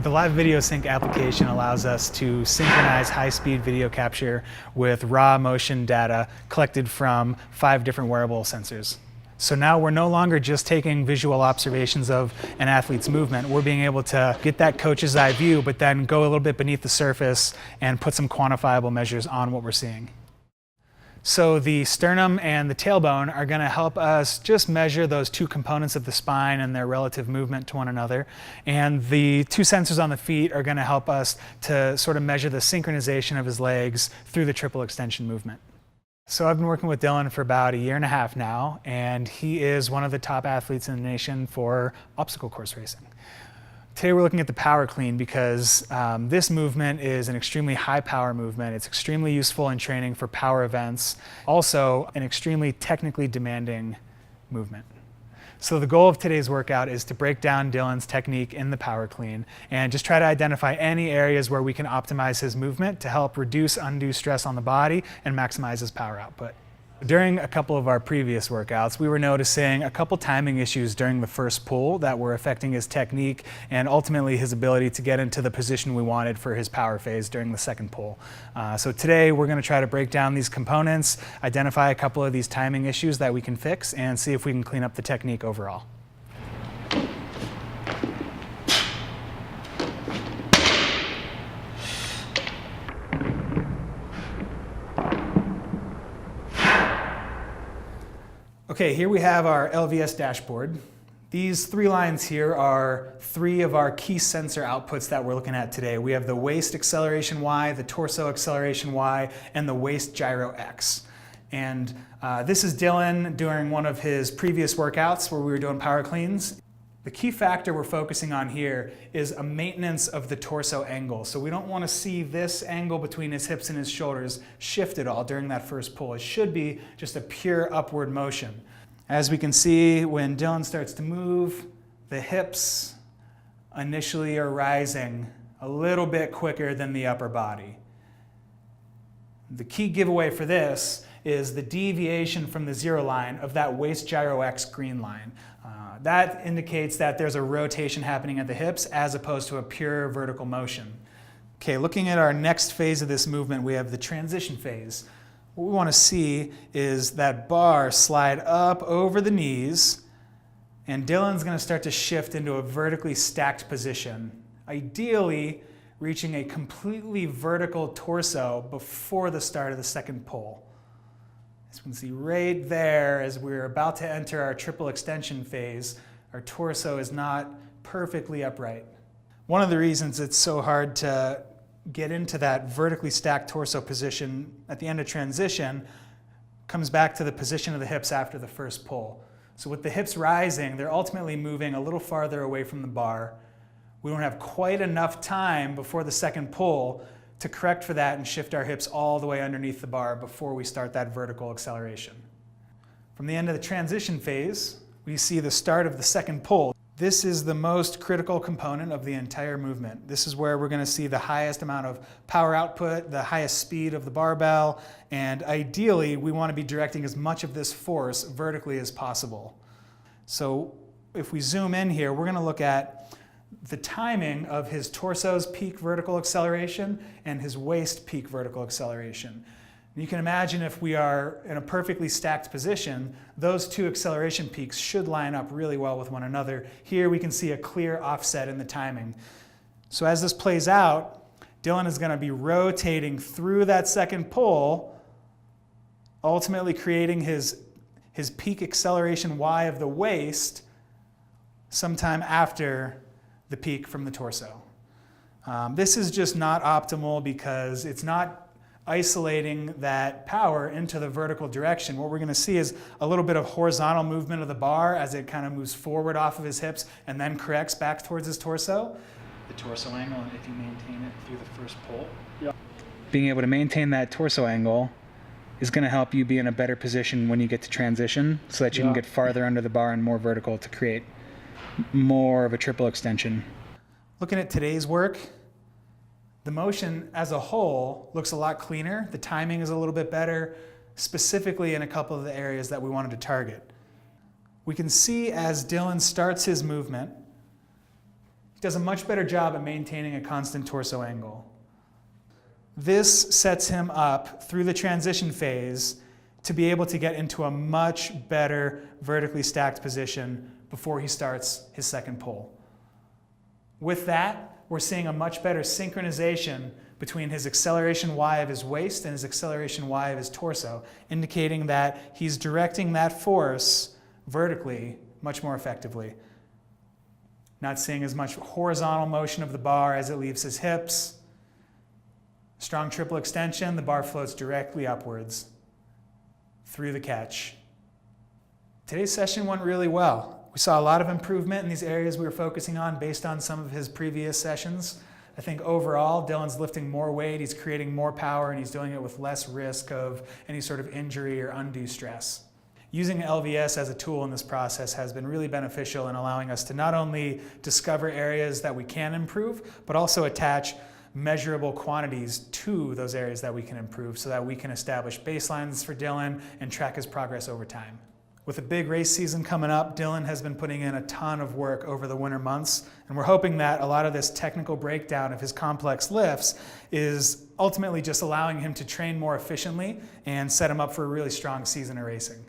The live video sync application allows us to synchronize high-speed video capture with raw motion data collected from 5 different wearable sensors. So now we're no longer just taking visual observations of an athlete's movement. We're being able to get that coach's eye view, but then go a little bit beneath the surface and put some quantifiable measures on what we're seeing. So the sternum and the tailbone are going to help us just measure those 2 components of the spine and their relative movement to one another. And the 2 sensors on the feet are going to help us to sort of measure the synchronization of his legs through the triple extension movement. So I've been working with Dylan for about 1.5 years now, and he is one of the top athletes in the nation for obstacle course racing. Today we're looking at the power clean because this movement is an extremely high power movement. It's extremely useful in training for power events. Also an extremely technically demanding movement. So the goal of today's workout is to break down Dylan's technique in the power clean and just try to identify any areas where we can optimize his movement to help reduce undue stress on the body and maximize his power output. During a couple of our previous workouts, we were noticing a couple timing issues during the first pull that were affecting his technique and ultimately his ability to get into the position we wanted for his power phase during the second pull. So today we're going to try to break down these components, identify a couple of these timing issues that we can fix, and see if we can clean up the technique overall. Okay, here we have our LVS dashboard. These 3 lines here are 3 of our key sensor outputs that we're looking at today. We have the waist acceleration Y, the torso acceleration Y, and the waist gyro X. And this is Dylan during one of his previous workouts where we were doing power cleans. The key factor we're focusing on here is a maintenance of the torso angle. So we don't want to see this angle between his hips and his shoulders shift at all during that first pull. It should be just a pure upward motion. As we can see, when Dylan starts to move, the hips initially are rising a little bit quicker than the upper body. The key giveaway for this is the deviation from the 0 line of that waist gyro X green line. That indicates that there's a rotation happening at the hips as opposed to a pure vertical motion. Okay, looking at our next phase of this movement, we have the transition phase. What we want to see is that bar slide up over the knees, and Dylan's going to start to shift into a vertically stacked position, ideally reaching a completely vertical torso before the start of the second pull. As you can see right there, as we're about to enter our triple extension phase, our torso is not perfectly upright. One of the reasons it's so hard to get into that vertically stacked torso position at the end of transition comes back to the position of the hips after the first pull. So with the hips rising, they're ultimately moving a little farther away from the bar. We don't have quite enough time before the second pull to correct for that and shift our hips all the way underneath the bar before we start that vertical acceleration. From the end of the transition phase, we see the start of the second pull. This is the most critical component of the entire movement. This is where we're going to see the highest amount of power output, the highest speed of the barbell, and ideally we want to be directing as much of this force vertically as possible. So if we zoom in here, we're going to look at the timing of his torso's peak vertical acceleration and his waist peak vertical acceleration. You can imagine if we are in a perfectly stacked position, those 2 acceleration peaks should line up really well with one another. Here we can see a clear offset in the timing. So as this plays out, Dylan is going to be rotating through that second pull, ultimately creating his peak acceleration Y of the waist sometime after the peak from the torso. This is just not optimal because it's not isolating that power into the vertical direction. What we're going to see is a little bit of horizontal movement of the bar as it kind of moves forward off of his hips and then corrects back towards his torso. The torso angle, and if you maintain it through the first pull. Yeah. Being able to maintain that torso angle is going to help you be in a better position when you get to transition so that you can get farther under the bar and more vertical to create more of a triple extension. Looking at today's work, the motion as a whole looks a lot cleaner. The timing is a little bit better, specifically in a couple of the areas that we wanted to target. We can see as Dylan starts his movement, He does a much better job at maintaining a constant torso angle. This sets him up through the transition phase to be able to get into a much better vertically stacked position before he starts his second pull. With that, we're seeing a much better synchronization between his acceleration Y of his waist and his acceleration Y of his torso, indicating that he's directing that force vertically much more effectively. Not seeing as much horizontal motion of the bar as it leaves his hips. Strong triple extension, the bar floats directly upwards through the catch. Today's session went really well. We saw a lot of improvement in these areas we were focusing on based on some of his previous sessions. I think overall, Dylan's lifting more weight, he's creating more power, and he's doing it with less risk of any sort of injury or undue stress. Using LVS as a tool in this process has been really beneficial in allowing us to not only discover areas that we can improve, but also attach measurable quantities to those areas that we can improve so that we can establish baselines for Dylan and track his progress over time. With a big race season coming up, Dylan has been putting in a ton of work over the winter months, and we're hoping that a lot of this technical breakdown of his complex lifts is ultimately just allowing him to train more efficiently and set him up for a really strong season of racing.